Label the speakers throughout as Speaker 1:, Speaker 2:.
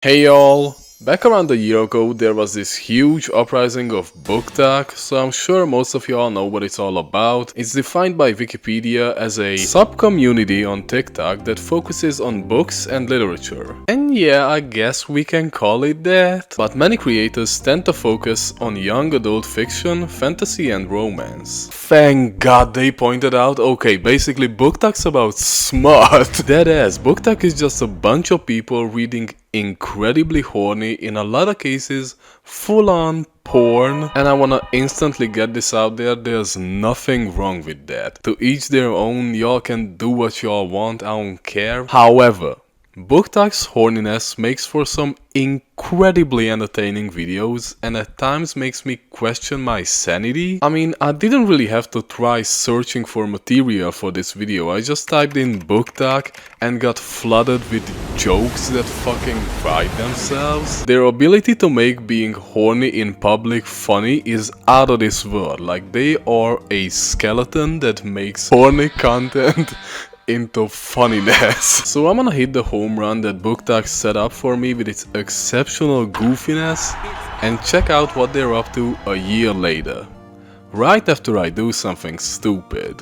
Speaker 1: Hey y'all! Back around a year ago there was this huge uprising of BookTok, so I'm sure most of y'all know what it's all about. It's defined by Wikipedia as a sub-community on TikTok that focuses on books and literature. And yeah, I guess we can call it that. But many creators tend to focus on young adult fiction, fantasy and romance. Thank God they pointed out, okay, basically BookTok's about smut. Deadass, BookTok is just a bunch of people reading incredibly horny, in a lot of cases full on porn, and I wanna instantly get this out there, there's nothing wrong with that. To each their own, y'all can do what y'all want, I don't care. However, BookTok's horniness makes for some incredibly entertaining videos and at times makes me question my sanity. I mean, I didn't really have to try searching for material for this video, I just typed in BookTok and got flooded with jokes that fucking write themselves. Their ability to make being horny in public funny is out of this world, like they are a skeleton that makes horny content into funniness. So I'm gonna hit the home run that BookTok set up for me with its exceptional goofiness and check out what they're up to a year later, right after I do something stupid.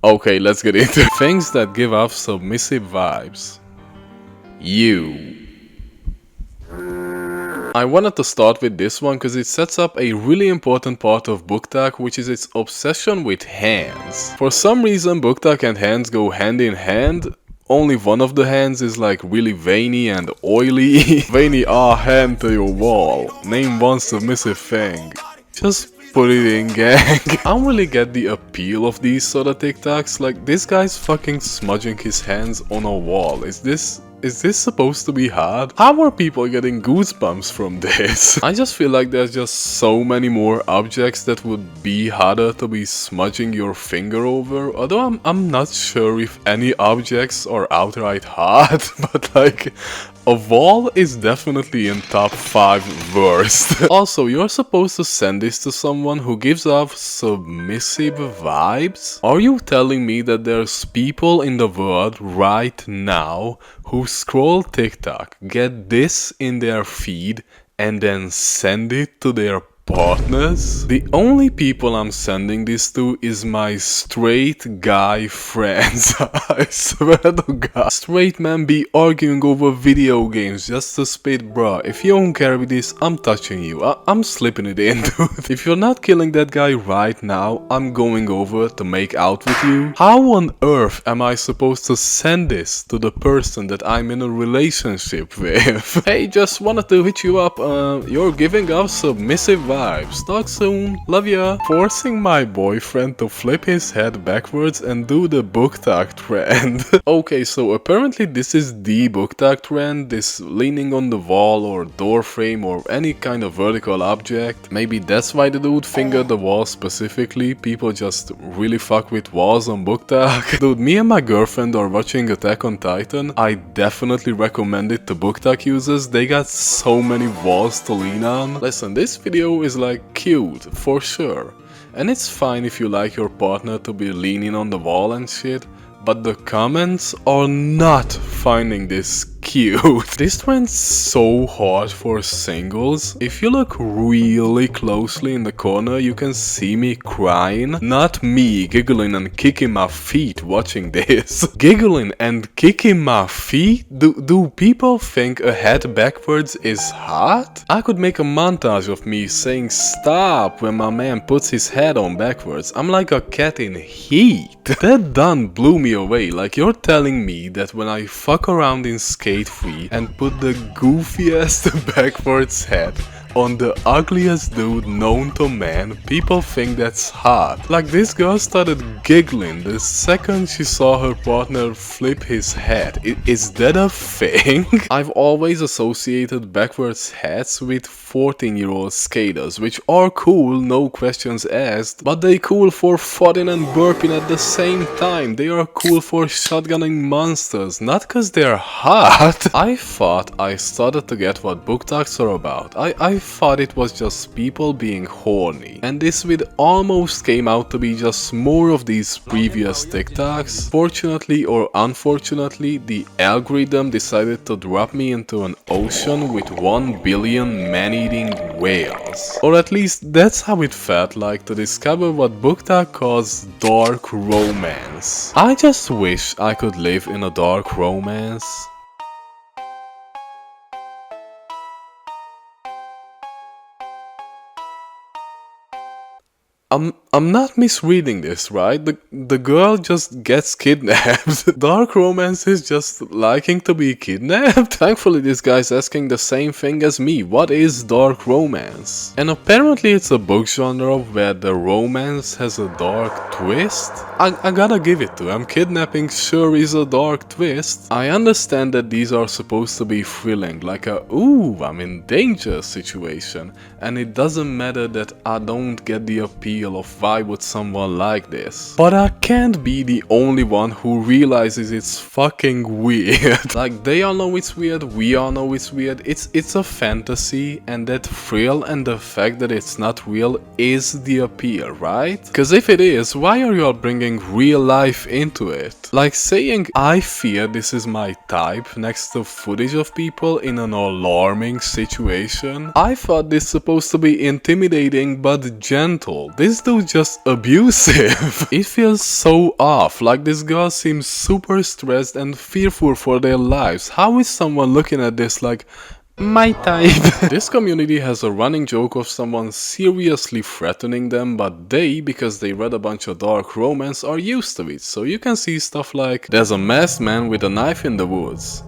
Speaker 1: Okay, let's get into things that give off submissive vibes. You. I wanted to start with this one because it sets up a really important part of BookTok, which is its obsession with hands. For some reason BookTok and hands go hand in hand. Only one of the hands is like really veiny and oily. Veiny hand to your wall. Name one submissive thing. Just put it in, gang. I don't really get the appeal of these sort of TikToks. Like, this guy's fucking smudging his hands on a wall. Is this supposed to be hard? How are people getting goosebumps from this? I just feel like there's just so many more objects that would be harder to be smudging your finger over. Although I'm not sure if any objects are outright hard, but like, a wall is definitely in top 5 worst. Also, you're supposed to send this to someone who gives off submissive vibes? Are you telling me that there's people in the world right now who scroll TikTok, get this in their feed, and then send it to their partners? The only people I'm sending this to is my straight guy friends. I swear to God. Straight men be arguing over video games just to spit, bruh. If you don't care with this, I'm touching you. I'm slipping it in, dude. If you're not killing that guy right now, I'm going over to make out with you. How on earth am I supposed to send this to the person that I'm in a relationship with? Hey, just wanted to hit you up. You're giving off submissive vibes. Talk soon. Love ya. Forcing my boyfriend to flip his head backwards and do the BookTok trend. Okay, so apparently this is the BookTok trend, this leaning on the wall or door frame or any kind of vertical object. Maybe that's why the dude fingered the wall specifically. People just really fuck with walls on BookTok. Dude, me and my girlfriend are watching Attack on Titan. I definitely recommend it to BookTok users. They got so many walls to lean on. Listen, this video is like cute, for sure. And it's fine if you like your partner to be leaning on the wall and shit, but the comments are not finding this cute. This trend's so hard for singles. If you look really closely in the corner, you can see me crying. Not me giggling and kicking my feet watching this. Giggling and kicking my feet? Do people think a head backwards is hot? I could make a montage of me saying stop when my man puts his head on backwards. I'm like a cat in heat. That done blew me away. Like, you're telling me that when I fuck around in skate free and put the goofiest backwards head on the ugliest dude known to man, people think that's hot. Like, this girl started giggling the second she saw her partner flip his head. Is that a thing? I've always associated backwards heads with 14-year-old skaters, which are cool, no questions asked, but they cool for farting and burping at the same time. They are cool for shotgunning monsters, not cause they're hot. I thought I started to get what BookToks are about. I thought it was just people being horny, and this vid almost came out to be just more of these previous TikToks. Fortunately or unfortunately, the algorithm decided to drop me into an ocean with 1 billion man-eating whales. Or at least that's how it felt like to discover what BookTok calls dark romance. I just wish I could live in a dark romance. I'm not misreading this, right? The girl just gets kidnapped. Dark romance is just liking to be kidnapped? Thankfully this guy's asking the same thing as me. What is dark romance? And apparently it's a book genre where the romance has a dark twist. I gotta give it to him. Kidnapping sure is a dark twist. I understand that these are supposed to be thrilling, like a ooh, I'm in danger situation. And it doesn't matter that I don't get the appeal of why would someone like this. But I can't be the only one who realizes it's fucking weird. Like, they all know it's weird, we all know it's weird. It's a fantasy, and that thrill and the fact that it's not real is the appeal, right? Cause if it is, why are you all bringing real life into it? Like saying I fear this is my type next to footage of people in an alarming situation. I thought this supposed to be intimidating but gentle. This dude just abusive. It feels so off, like this girl seems super stressed and fearful for their lives. How is someone looking at this like, my type? This community has a running joke of someone seriously threatening them, but they, because they read a bunch of dark romance, are used to it. So you can see stuff like, there's a masked man with a knife in the woods.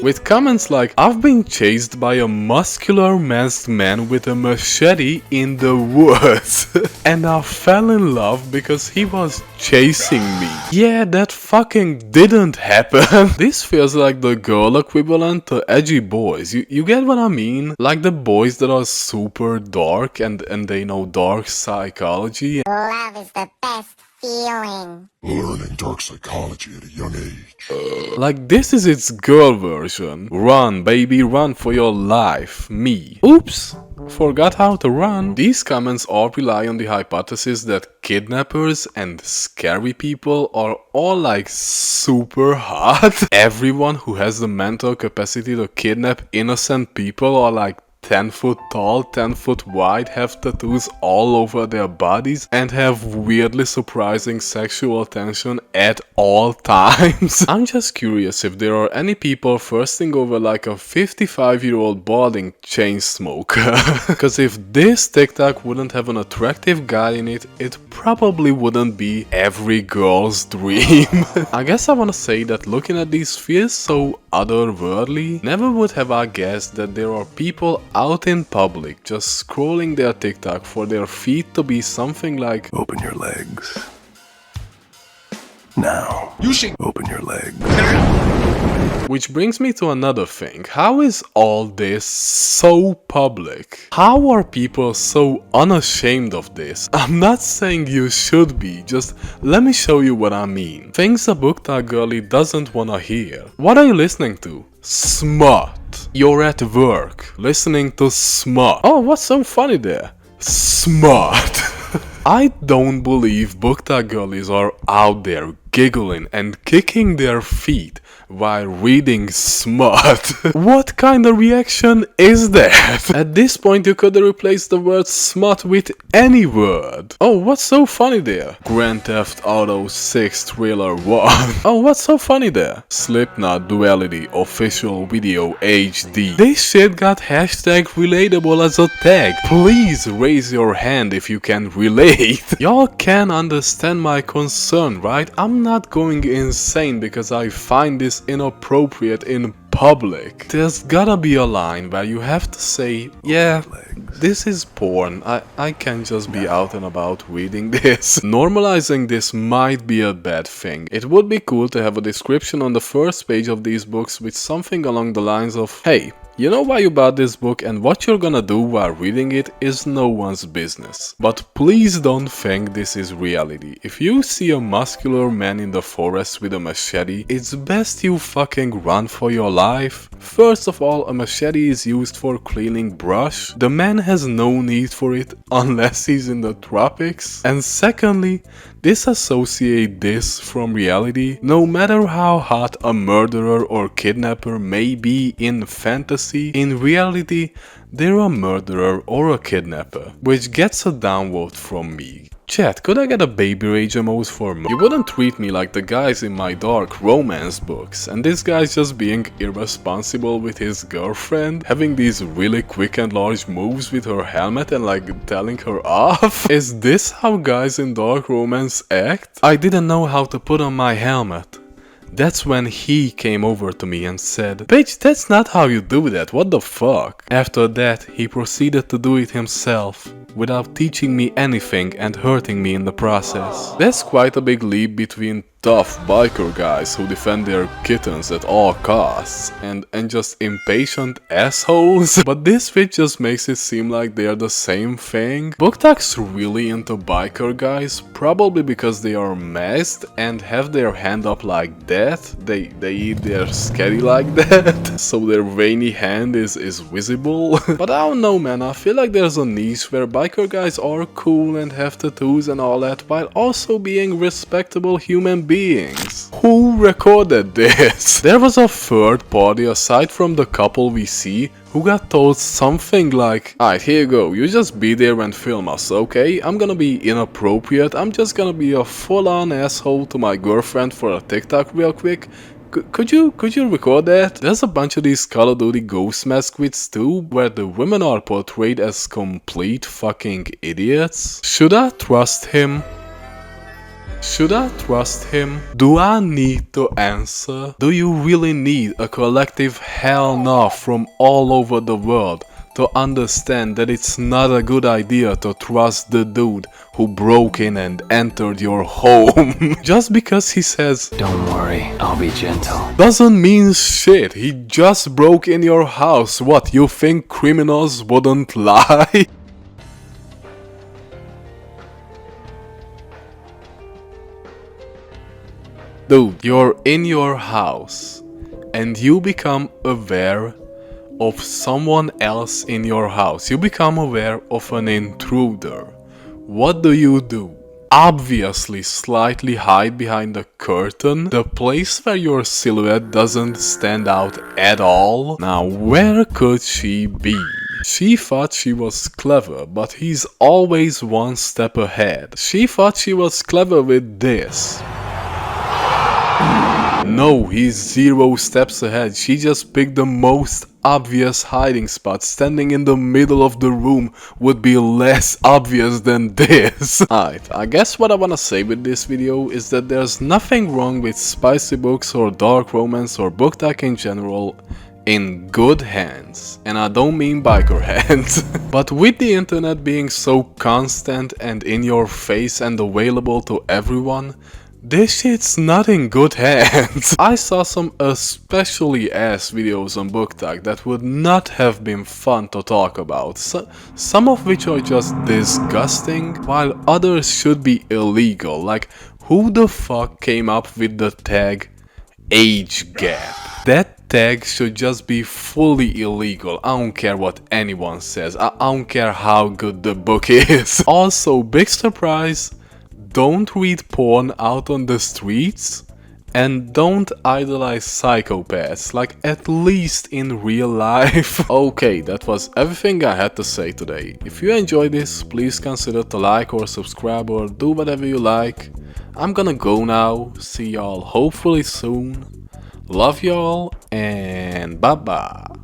Speaker 1: With comments like, I've been chased by a muscular masked man with a machete in the woods. And I fell in love because he was chasing me. Yeah, that fucking didn't happen. This feels like the girl equivalent to edgy boys. You get what I mean? Like the boys that are super dark and they know dark psychology.
Speaker 2: Love is the best feeling.
Speaker 3: Learning dark psychology at a young age.
Speaker 1: Like, this is its girl version. Run, baby, run for your life. Me. Oops! Forgot how to run. These comments all rely on the hypothesis that kidnappers and scary people are all like super hot. Everyone who has the mental capacity to kidnap innocent people are like 10 foot tall, 10 foot wide, have tattoos all over their bodies, and have weirdly surprising sexual tension at all times. I'm just curious if there are any people thirsting over like a 55-year-old balding chain smoker. Cause if this TikTok wouldn't have an attractive guy in it, it probably wouldn't be every girl's dream. I guess I wanna say that looking at these feels so otherworldly. Never would have I guessed that there are people out in public just scrolling their TikTok for their feet to be something like,
Speaker 3: Open your legs. Now.
Speaker 4: You should
Speaker 3: Open your legs.
Speaker 1: which brings me to another thing. How is all this so public? How are people so unashamed of this? I'm not saying you should be, just let me show you what I mean. Things a BookTok girlie doesn't wanna hear. What are you listening to? Smut. You're at work, listening to smut. Oh, what's so funny there? Smut. I don't believe BookTok girlies are out there giggling and kicking their feet while reading smut. What kind of reaction is that? At this point you could replace the word smut with any word. Oh, what's so funny there? Grand Theft Auto 6 Trailer 1. Oh, what's so funny there? Slipknot Duality Official Video HD. This shit got hashtag relatable as a tag. Please raise your hand if you can relate. Y'all can understand my concern, right? I'm not going insane because I find this inappropriate in public. There's gotta be a line where you have to say, yeah, this is porn. I can't just be out and about reading this. Normalizing this might be a bad thing. It would be cool to have a description on the first page of these books with something along the lines of, hey, You know why you bought this book and what you're gonna do while reading it is no one's business. But please don't think this is reality. If you see a muscular man in the forest with a machete, it's best you fucking run for your life. First of all, a machete is used for cleaning brush. The man has no need for it unless he's in the tropics. And secondly, disassociate this from reality. No matter how hot a murderer or kidnapper may be in fantasy, in reality, they're a murderer or a kidnapper, which gets a downvote from me. Chat, could I get a baby rage emote for me? You wouldn't treat me like the guys in my dark romance books, and this guy's just being irresponsible with his girlfriend, having these really quick and large moves with her helmet and like telling her off? Is this how guys in dark romance act? I didn't know how to put on my helmet. That's when he came over to me and said, "Bitch, that's not how you do that, what the fuck?" After that, he proceeded to do it himself, without teaching me anything and hurting me in the process. That's quite a big leap between tough biker guys who defend their kittens at all costs and just impatient assholes. But this bit just makes it seem like they're the same thing. BookTok's really into biker guys, probably because they are masked and have their hand up like that. They eat their sketty like that, so their veiny hand is visible. But I don't know, man, I feel like there's a niche where biker guys are cool and have tattoos and all that, while also being respectable human beings. Who recorded this? There was a third party aside from the couple we see who got told something like, "Alright, here you go, you just be there and film us, okay? I'm gonna be inappropriate, I'm just gonna be a full-on asshole to my girlfriend for a TikTok real quick. Could you record that?" There's a bunch of these Call of Duty Ghost Mask vids too, where the women are portrayed as complete fucking idiots. Should I trust him? Should I trust him? Do I need to answer? Do you really need a collective hell no from all over the world to understand that it's not a good idea to trust the dude who broke in and entered your home? Just because he says,
Speaker 4: "Don't worry, I'll be gentle,"
Speaker 1: doesn't mean shit. He just broke in your house. What, you think criminals wouldn't lie? Dude, you're in your house and you become aware of someone else in your house. You become aware of an intruder. What do? Obviously slightly hide behind the curtain, the place where your silhouette doesn't stand out at all. Now, where could she be? She thought she was clever, but he's always one step ahead. She thought she was clever with this. No, he's 0 steps ahead. She just picked the most obvious hiding spot. Standing in the middle of the room would be less obvious than this. Alright, I guess what I wanna say with this video is that there's nothing wrong with spicy books or dark romance or BookTok in general in good hands. And I don't mean biker hands. But with the internet being so constant and in your face and available to everyone, this shit's not in good hands. I saw some especially ass videos on BookTok that would not have been fun to talk about, some of which are just disgusting, while others should be illegal. Like, who the fuck came up with the tag age gap? That tag should just be fully illegal. I don't care what anyone says. I don't care how good the book is. Also, big surprise, don't read porn out on the streets, and don't idolize psychopaths, like at least in real life. Okay, that was everything I had to say today. If you enjoyed this, please consider to like or subscribe or do whatever you like. I'm gonna go now, see y'all hopefully soon. Love y'all, and bye bye.